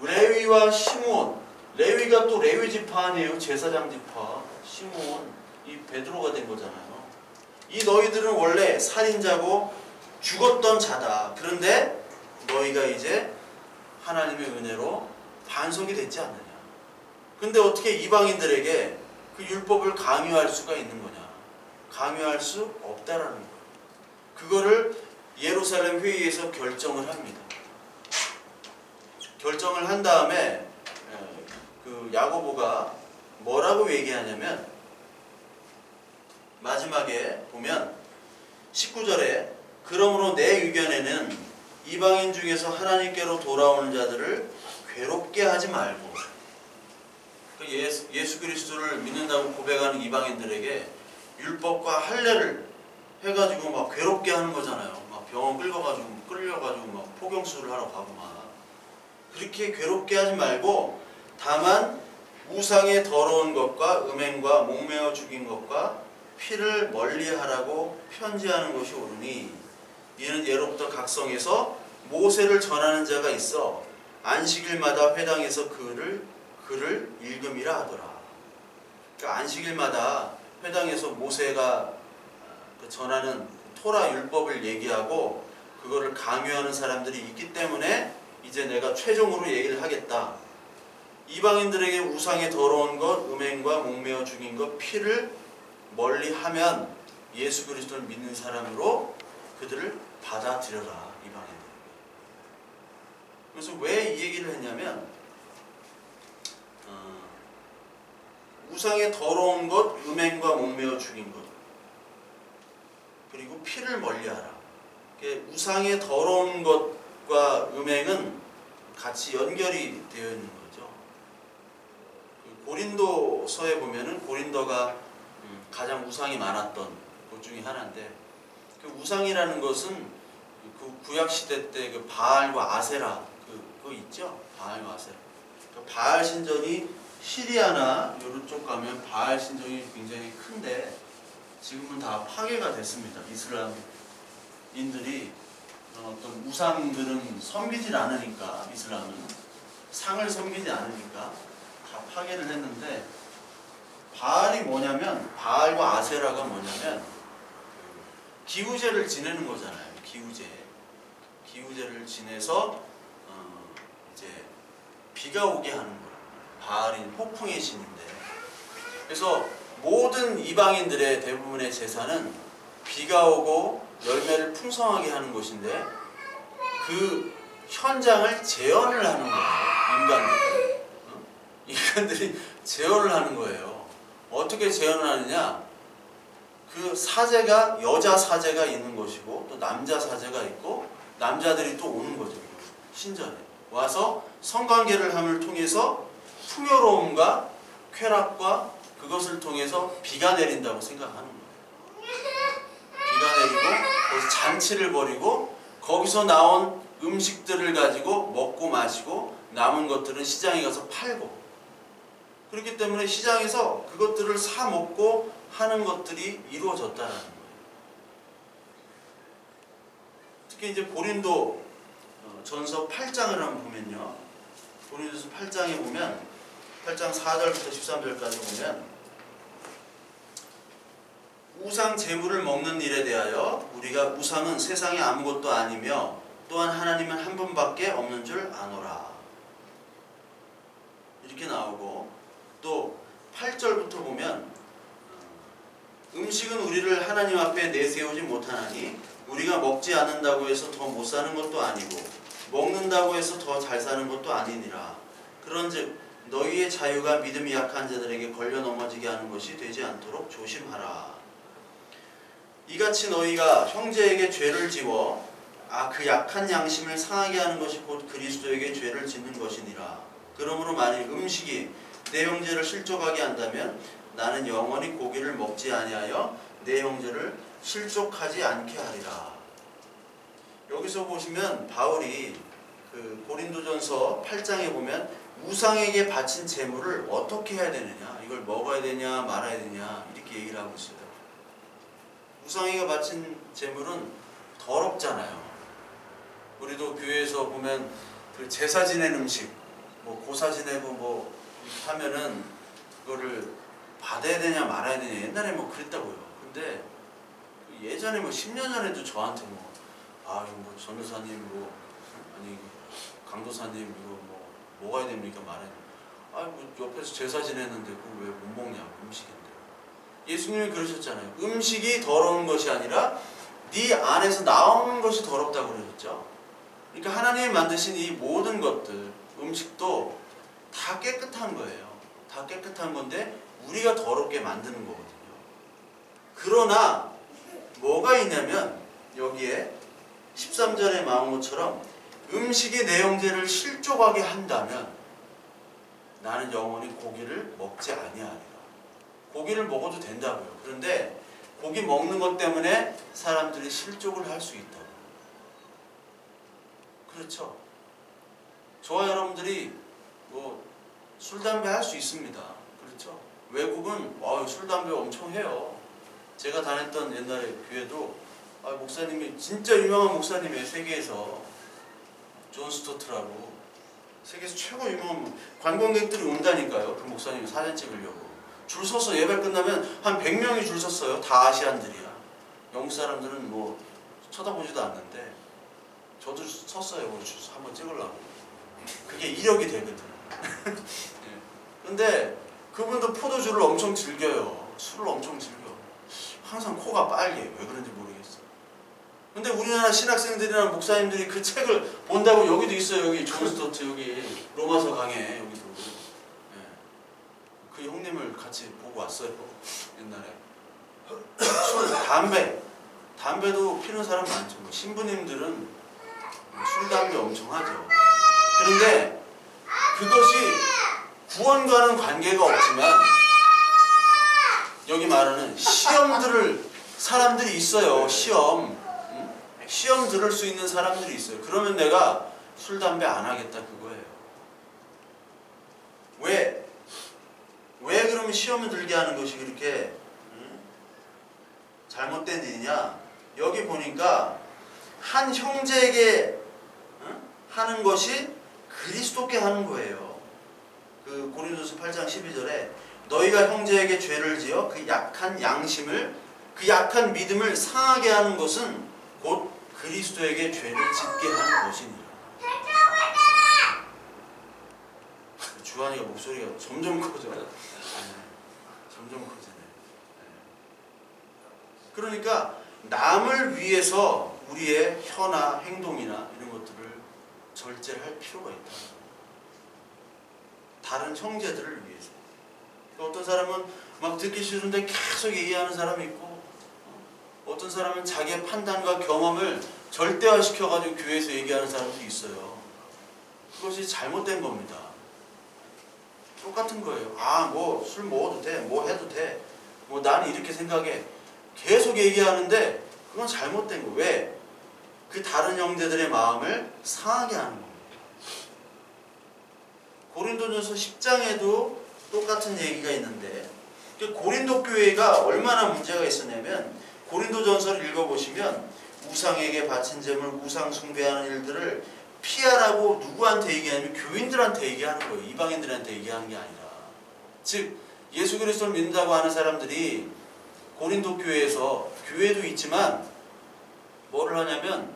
레위와 시므온, 레위가 또 레위 지파 아니에요. 제사장 지파. 시므온, 이 베드로가 된 거잖아요. 이 너희들은 원래 살인자고 죽었던 자다. 그런데 너희가 이제 하나님의 은혜로 반석이 됐지 않느냐. 근데 어떻게 이방인들에게 그 율법을 강요할 수가 있는 거냐. 강요할 수 없다라는 거예요. 그거를 예루살렘 회의에서 결정을 합니다. 결정을 한 다음에 그 야고보가 뭐라고 얘기하냐면 마지막에 보면 19절에 그러므로 내 의견에는 이방인 중에서 하나님께로 돌아오는 자들을 괴롭게 하지 말고, 예수 그리스도를 믿는다고 고백하는 이방인들에게 율법과 할례를 해가지고 막 괴롭게 하는 거잖아요. 막 병원 끌려가지고 막 포경수를 하러 가고 막 그렇게 괴롭게 하지 말고 다만 우상의 더러운 것과 음행과 목매어 죽인 것과 피를 멀리하라고 편지하는 것이 옳으니 이는 예로부터 각성에서 모세를 전하는 자가 있어 안식일마다 회당에서 그를 읽음이라 하더라. 그러니까 안식일마다 회당에서 모세가 전하는 토라 율법을 얘기하고 그거를 강요하는 사람들이 있기 때문에 이제 내가 최종으로 얘기를 하겠다. 이방인들에게 우상의 더러운 것, 음행과 목매어 죽인 것, 피를 멀리하면 예수 그리스도를 믿는 사람으로 그들을 받아들여라. 이방인들. 그래서 왜 이 얘기를 했냐면 우상의 더러운 것, 음행과 목매어 죽인 것, 그리고 피를 멀리하라. 우상의 더러운 것과 음행은 같이 연결이 되어 있는 거죠. 고린도서에 보면은 고린도가 가장 우상이 많았던 것 중에 하나인데, 그 우상이라는 것은 그 구약 시대 때 그 바알과 아세라 그거 있죠. 바알과 아세라. 그 바알 신전이 시리아나 이런 쪽 가면 바알 신전이 굉장히 큰데 지금은 다 파괴가 됐습니다. 이슬람인들이 어떤 우상들은 섬기질 않으니까, 이슬람은 상을 섬기지 않으니까 다 파괴를 했는데, 바알이 뭐냐면, 바알과 아세라가 뭐냐면 기우제를 지내는 거잖아요. 기우제를 지내서 이제 비가 오게 하는 거예요. 바알이 폭풍의 신인데, 그래서 모든 이방인들의 대부분의 제사는 비가 오고 열매를 풍성하게 하는 것인데 그 현장을 재현을 하는 거예요. 인간들이 재현을 하는 거예요. 어떻게 재현을 하느냐? 그 사제가, 여자 사제가 있는 것이고 또 남자 사제가 있고 남자들이 또 오는 거죠. 신전에 와서 성관계를 함을 통해서 풍요로움과 쾌락과 그것을 통해서 비가 내린다고 생각하는 거예요. 비가 내리고 거기서 잔치를 벌이고 거기서 나온 음식들을 가지고 먹고 마시고 남은 것들은 시장에 가서 팔고, 그렇기 때문에 시장에서 그것들을 사 먹고 하는 것들이 이루어졌다는 거예요. 특히 이제 고린도 전서 8장을 한번 보면요. 고린도서 8장에 보면 8장 4절부터 13절까지 보면 우상 제물을 먹는 일에 대하여 우리가 우상은 세상에 아무것도 아니며 또한 하나님은 한 분밖에 없는 줄 아노라. 이렇게 나오고, 또 8절부터 보면 음식은 우리를 하나님 앞에 내세우지 못하나니 우리가 먹지 않는다고 해서 더 못 사는 것도 아니고 먹는다고 해서 더 잘 사는 것도 아니니라. 그런즉 너희의 자유가 믿음이 약한 자들에게 걸려 넘어지게 하는 것이 되지 않도록 조심하라. 이같이 너희가 형제에게 죄를 지워 그 약한 양심을 상하게 하는 것이 곧 그리스도에게 죄를 짓는 것이니라. 그러므로 만일 음식이 내 형제를 실족하게 한다면 나는 영원히 고기를 먹지 아니하여 내 형제를 실족하지 않게 하리라. 여기서 보시면 바울이 그 고린도전서 8장에 보면 우상에게 바친 제물을 어떻게 해야 되느냐, 이걸 먹어야 되냐 말아야 되냐 이렇게 얘기를 하고 있어요. 우상에게 바친 제물은 더럽잖아요. 우리도 교회에서 보면 그 제사 지낸 음식, 뭐 고사 지내고 뭐 하면은 그거를 받아야 되냐 말아야 되냐 옛날에 뭐 그랬다고요. 근데 예전에 뭐 10년 전에도 저한테 뭐 이거 뭐 전도사님 뭐 아니 강도사님 이거 뭐 먹어야 됩니까 말아야 됩니까? 뭐 옆에서 제사 지냈는데 그걸 왜 못 먹냐고 음식인데. 예수님이 그러셨잖아요. 음식이 더러운 것이 아니라 네 안에서 나오는 것이 더럽다고 그러셨죠. 그러니까 하나님이 만드신 이 모든 것들, 음식도 다 깨끗한 거예요. 다 깨끗한 건데 우리가 더럽게 만드는 거거든요. 그러나 뭐가 있냐면 여기에 13절에 나온 것처럼 음식의 내용들을 실족하게 한다면 나는 영원히 고기를 먹지 아니하리라. 고기를 먹어도 된다고요. 그런데 고기 먹는 것 때문에 사람들이 실족을 할 수 있다고. 그렇죠. 저와 여러분들이 뭐 술, 담배 할 수 있습니다. 그렇죠. 외국은 술, 담배 엄청 해요. 제가 다녔던 옛날에 교회도 목사님이 진짜 유명한 목사님이에요. 세계에서 존 스토트라고 세계에서 최고 유명한 관광객들이 온다니까요. 그 목사님 사진 찍으려고 줄 서서 예배 끝나면 한 100명이 줄 섰어요. 다 아시안들이야. 영국 사람들은 뭐 쳐다보지도 않는데 저도 섰어요. 한번 찍으려고. 그게 이력이 되거든. 근데 그분도 포도주를 엄청 즐겨요. 술을 엄청 즐겨. 항상 코가 빨개요. 왜 그런지 모르겠어. 근데 우리나라 신학생들이나 목사님들이 그 책을 본다고 여기도 있어요. 여기 존 스토트 여기 로마서 강에 여기도. 그 형님을 같이 보고 왔어요. 옛날에. 술, 담배도 피는 사람 많죠. 뭐 신부님들은 술, 담배 엄청 하죠. 그런데 그것이 구원과는 관계가 없지만 여기 말하는 시험들을 사람들이 있어요. 시험 들을 수 있는 사람들이 있어요. 그러면 내가 술, 담배 안 하겠다 그거예요. 왜 그러면 시험을 들게 하는 것이 그렇게 잘못된 일이냐? 여기 보니까 한 형제에게 하는 것이 그리스도께 하는 거예요. 그 고린도서 8장 12절에 너희가 형제에게 죄를 지어 그 약한 양심을 그 약한 믿음을 상하게 하는 것은 곧 그리스도에게 죄를 짓게 하는 것이니라. 주한이가 목소리가 점점 커져요. 점점 커지네. 그러니까 남을 위해서 우리의 혀나 행동이나 이런 것들을 절제를 할 필요가 있다. 다른 형제들을 위해서. 어떤 사람은 막 듣기 싫은데 계속 얘기하는 사람이 있고, 어떤 사람은 자기의 판단과 경험을 절대화시켜가지고 교회에서 얘기하는 사람도 있어요. 그것이 잘못된 겁니다. 똑같은 거예요. 뭐 술 먹어도 돼, 뭐 해도 돼, 뭐 나는 이렇게 생각해. 계속 얘기하는데 그건 잘못된 거예요. 왜? 그 다른 형제들의 마음을 상하게 하는 겁니다. 고린도전서 10장에도 똑같은 얘기가 있는데 고린도 교회가 얼마나 문제가 있었냐면 고린도전서를 읽어보시면 우상에게 바친 제물, 우상 숭배하는 일들을 피하라고 누구한테 얘기하냐면 교인들한테 얘기하는 거예요. 이방인들한테 얘기하는 게 아니라. 즉 예수 그리스도를 믿는다고 하는 사람들이 고린도 교회에서 교회도 있지만 뭐를 하냐면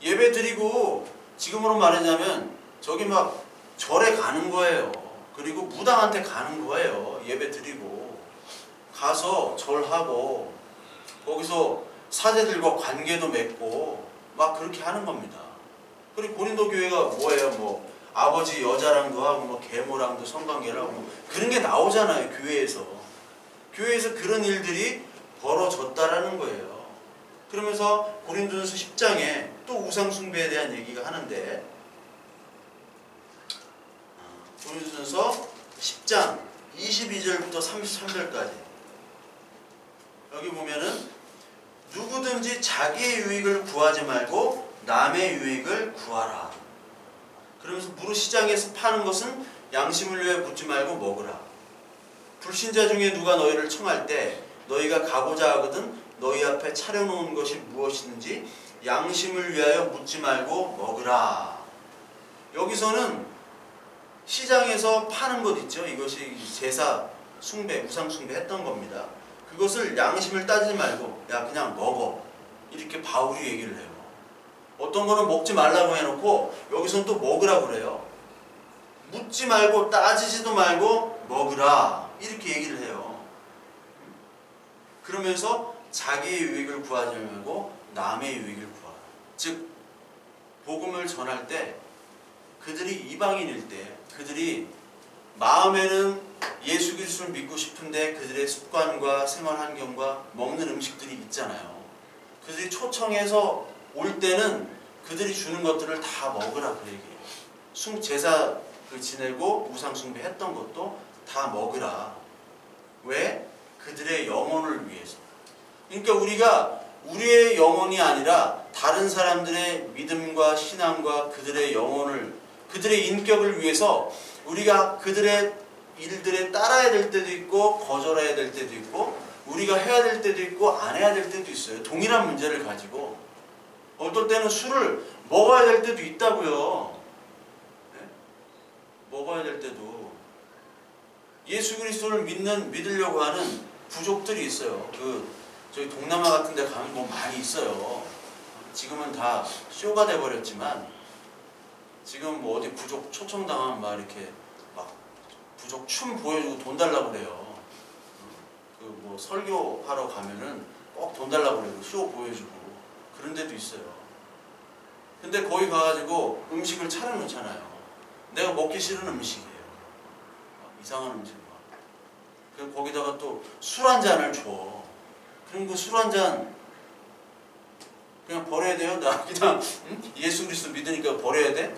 예배 드리고 지금으로 말하자면 저기 막 절에 가는 거예요. 그리고 무당한테 가는 거예요. 예배 드리고 가서 절하고 거기서 사제들과 관계도 맺고 막 그렇게 하는 겁니다. 그리고 고린도 교회가 뭐예요? 뭐 아버지 여자랑도 하고 뭐 계모랑도 성관계를 하고 뭐 그런 게 나오잖아요. 교회에서 그런 일들이 벌어졌다라는 거예요. 그러면서 고린도전서 10장에 또 우상 숭배에 대한 얘기가 하는데 고린도전서 10장 22절부터 33절까지 여기 보면은 누구든지 자기의 유익을 구하지 말고 남의 유익을 구하라. 그러면서 무릇 시장에서 파는 것은 양심을 위해 묻지 말고 먹으라. 불신자 중에 누가 너희를 청할 때 너희가 가고자 하거든 너희 앞에 차려놓은 것이 무엇이든지 양심을 위하여 묻지 말고 먹으라. 여기서는 시장에서 파는 것 있죠. 이것이 제사 숭배, 우상 숭배 했던 겁니다. 그것을 양심을 따지지 말고 야 그냥 먹어. 이렇게 바울이 얘기를 해요. 어떤 거는 먹지 말라고 해놓고 여기서는 또 먹으라고 그래요. 묻지 말고 따지지도 말고 먹으라. 이렇게 얘기를 해요. 그러면서 자기의 유익을 구하지 말고 남의 유익을 구하라. 즉 복음을 전할 때 그들이 이방인일 때 그들이 마음에는 예수 그리스도를 믿고 싶은데 그들의 습관과 생활 환경과 먹는 음식들이 있잖아요. 그들이 초청해서 올 때는 그들이 주는 것들을 다 먹으라 그 얘기예요. 제사 지내고 우상 숭배했던 것도 다 먹으라. 왜? 그들의 영혼을 위해서. 그러니까 우리가 우리의 영혼이 아니라 다른 사람들의 믿음과 신앙과 그들의 영혼을, 그들의 인격을 위해서 우리가 그들의 일들에 따라야 될 때도 있고 거절해야 될 때도 있고 우리가 해야 될 때도 있고 안 해야 될 때도 있어요. 동일한 문제를 가지고 어떨 때는 술을 먹어야 될 때도 있다고요. 네? 먹어야 될 때도 예수 그리스도를 믿으려고 하는 부족들이 있어요. 저희 동남아 같은 데 가면 뭐 많이 있어요. 지금은 다 쇼가 돼버렸지만 지금 뭐 어디 부족 초청당하면 막 이렇게 막 부족 춤 보여주고 돈 달라고 그래요. 뭐 설교하러 가면은 꼭 돈 달라고 그래요. 쇼 보여주고 그런 데도 있어요. 근데 거기 가가지고 음식을 차려놓잖아요. 내가 먹기 싫은 음식이에요. 이상한 음식 막. 그리고 거기다가 또 술 한 잔을 줘. 그럼 그 술 한 잔 그냥 버려야 돼요? 나 그냥 예수 그리스도 믿으니까 버려야 돼?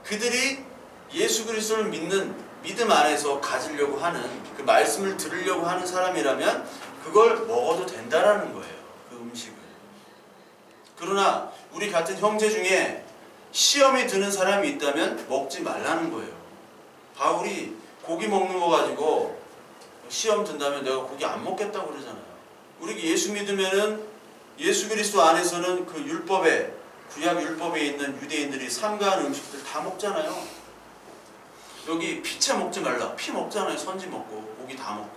그들이 예수 그리스도를 믿는 믿음 안에서 가지려고 하는 그 말씀을 들으려고 하는 사람이라면 그걸 먹어도 된다라는 거예요. 그 음식을. 그러나 우리 같은 형제 중에 시험이 드는 사람이 있다면 먹지 말라는 거예요. 바울이 고기 먹는 거 가지고 시험 든다면 내가 고기 안 먹겠다고 그러잖아요. 우리 예수 믿으면은 예수 그리스도 안에서는 그 율법에 구약 율법에 있는 유대인들이 삼가하는 음식들 다 먹잖아요. 여기 피채 먹지 말라. 피 먹잖아요. 선지 먹고 고기 다 먹고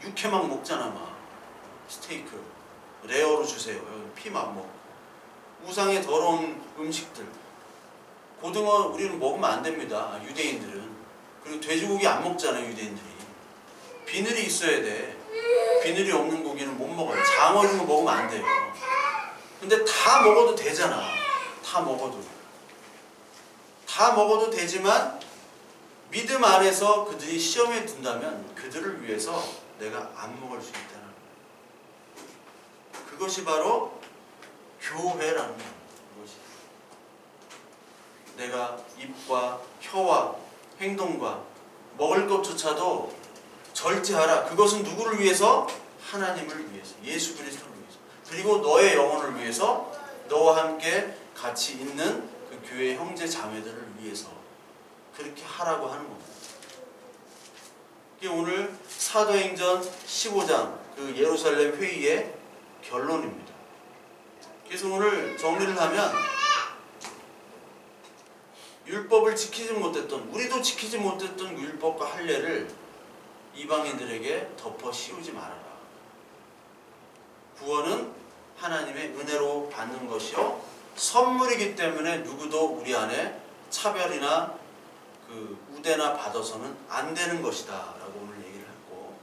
육회 막 먹잖아. 막 스테이크 레어로 주세요. 여기 피 막 먹고 우상의 더러운 음식들 고등어 우리는 먹으면 안 됩니다. 유대인들은. 그리고 돼지고기 안 먹잖아요. 유대인들이. 비늘이 있어야 돼. 비늘이 없는 고기는 못 먹어요. 장어 이런 거 먹으면 안 돼요. 근데 다 먹어도 되잖아. 다 먹어도 되지만 믿음 안에서 그들이 시험에 든다면 그들을 위해서 내가 안 먹을 수 있다는 거예요. 그것이 바로 교회라는 거예요. 그것이. 내가 입과 혀와 행동과 먹을 것조차도 절제하라. 그것은 누구를 위해서? 하나님을 위해서. 예수 그리스도를 위해서. 그리고 너의 영혼을 위해서 너와 함께 같이 있는 그 교회 형제 자매들을 위해서 그렇게 하라고 하는 겁니다. 이게 오늘 사도행전 15장 그 예루살렘 회의의 결론입니다. 그래서 오늘 정리를 하면 율법을 지키지 못했던 우리도 지키지 못했던 율법과 할례를 이방인들에게 덮어 씌우지 말아라. 구원은 하나님의 은혜로 받는 것이요 선물이기 때문에 누구도 우리 안에 차별이나 그 우대나 받아서는 안 되는 것이다 라고 오늘 얘기를 했고,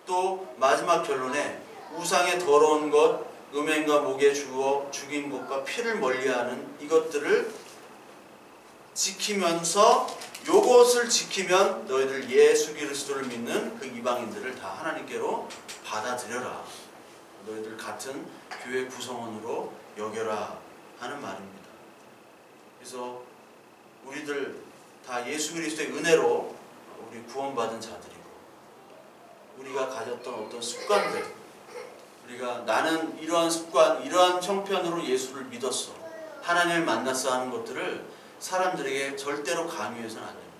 또 마지막 결론에 우상의 더러운 것, 음행과 목에 주어 죽인 것과 피를 멀리하는 이것들을 지키면서 요것을 지키면 너희들 예수 그리스도를 믿는 그 이방인들을 다 하나님께로 받아들여라. 너희들 같은 교회 구성원으로 여겨라 하는 말입니다. 그래서 우리들 다 예수 그리스도의 은혜로 우리 구원받은 자들이고 우리가 가졌던 어떤 습관들, 우리가 나는 이러한 습관, 이러한 형편으로 예수를 믿었어, 하나님을 만났어 하는 것들을 사람들에게 절대로 강요해서는 안 됩니다.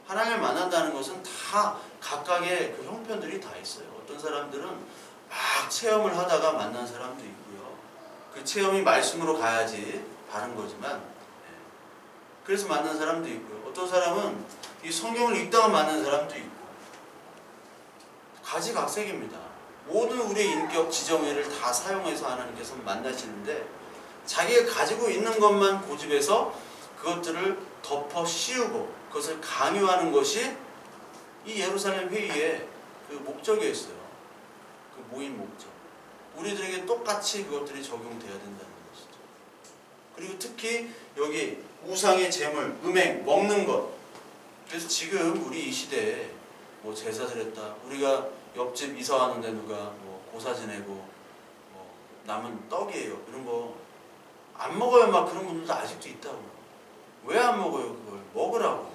하나님을 만난다는 것은 다 각각의 그 형편들이 다 있어요. 어떤 사람들은 막 체험을 하다가 만난 사람도 있고요. 그 체험이 말씀으로 가야지 바른 거지만 그래서 만난 사람도 있고요. 어떤 사람은 이 성경을 읽다가 만난 사람도 있고 가지각색입니다. 모든 우리의 인격 지정의를 다 사용해서 하나님께서 만나시는데 자기가 가지고 있는 것만 고집해서 그것들을 덮어 씌우고 그것을 강요하는 것이 이 예루살렘 회의의 그 목적이었어요. 그 모임 목적. 우리들에게 똑같이 그것들이 적용돼야 된다는 것이죠. 그리고 특히 여기 우상의 제물, 음행, 먹는 것. 그래서 지금 우리 이 시대에 뭐 제사 드렸다. 우리가 옆집 이사 왔는데 누가 뭐 고사 지내고 뭐 남은 떡이에요. 이런 거 안 먹어요. 막 그런 분들도 아직도 있다고. 왜 안 먹어요? 그걸 먹으라고.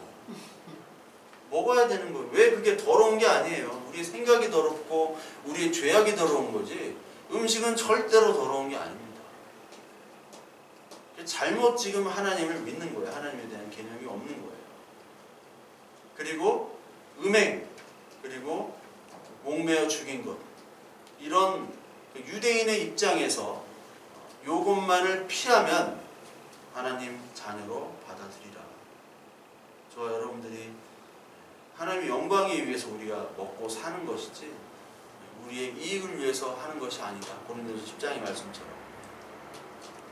먹어야 되는 거예요. 왜 그게 더러운 게 아니에요. 우리의 생각이 더럽고 우리의 죄악이 더러운 거지 음식은 절대로 더러운 게 아닙니다. 잘못 지금 하나님을 믿는 거예요. 하나님에 대한 개념이 없는 거예요. 그리고 음행, 그리고 목매어 죽인 것, 이런 유대인의 입장에서 요것만을 피하면 하나님 자녀로 받아들이라. 저와 여러분들이 하나님의 영광에 위해서 우리가 먹고 사는 것이지 우리의 이익을 위해서 하는 것이 아니다. 고린도서 10장의 말씀처럼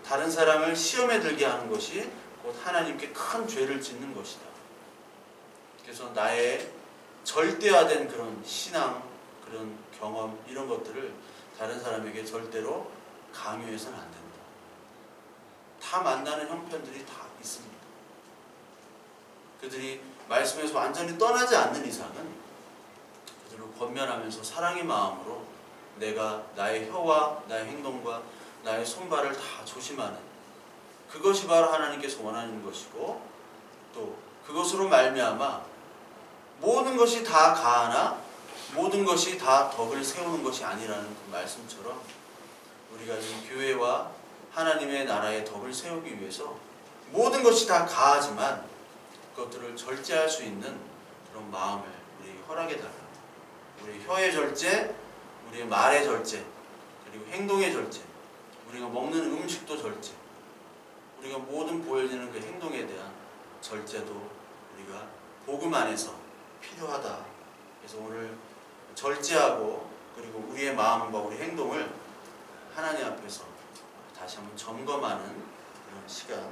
다른 사람을 시험에 들게 하는 것이 곧 하나님께 큰 죄를 짓는 것이다. 그래서 나의 절대화된 그런 신앙, 그런 경험 이런 것들을 다른 사람에게 절대로 강요해서는 안 된다. 다 만나는 형편들이 다 있습니다. 그들이 말씀에서 완전히 떠나지 않는 이상은 그들을 권면하면서 사랑의 마음으로 내가 나의 혀와 나의 행동과 나의 손발을 다 조심하는 그것이 바로 하나님께서 원하는 것이고 또 그것으로 말미암아 모든 것이 다 가하나 모든 것이 다 덕을 세우는 것이 아니라는 그 말씀처럼 우리가 이 교회와 하나님의 나라의 덕을 세우기 위해서 모든 것이 다 가하지만 그것들을 절제할 수 있는 그런 마음을 우리에게 허락해달라. 우리의 혀의 절제, 우리의 말의 절제, 그리고 행동의 절제, 우리가 먹는 음식도 절제, 우리가 모든 보여지는 그 행동에 대한 절제도 우리가 복음 안에서 필요하다. 그래서 오늘 절제하고 그리고 우리의 마음과 우리 행동을 하나님 앞에서 다시 한번 점검하는 그런 시간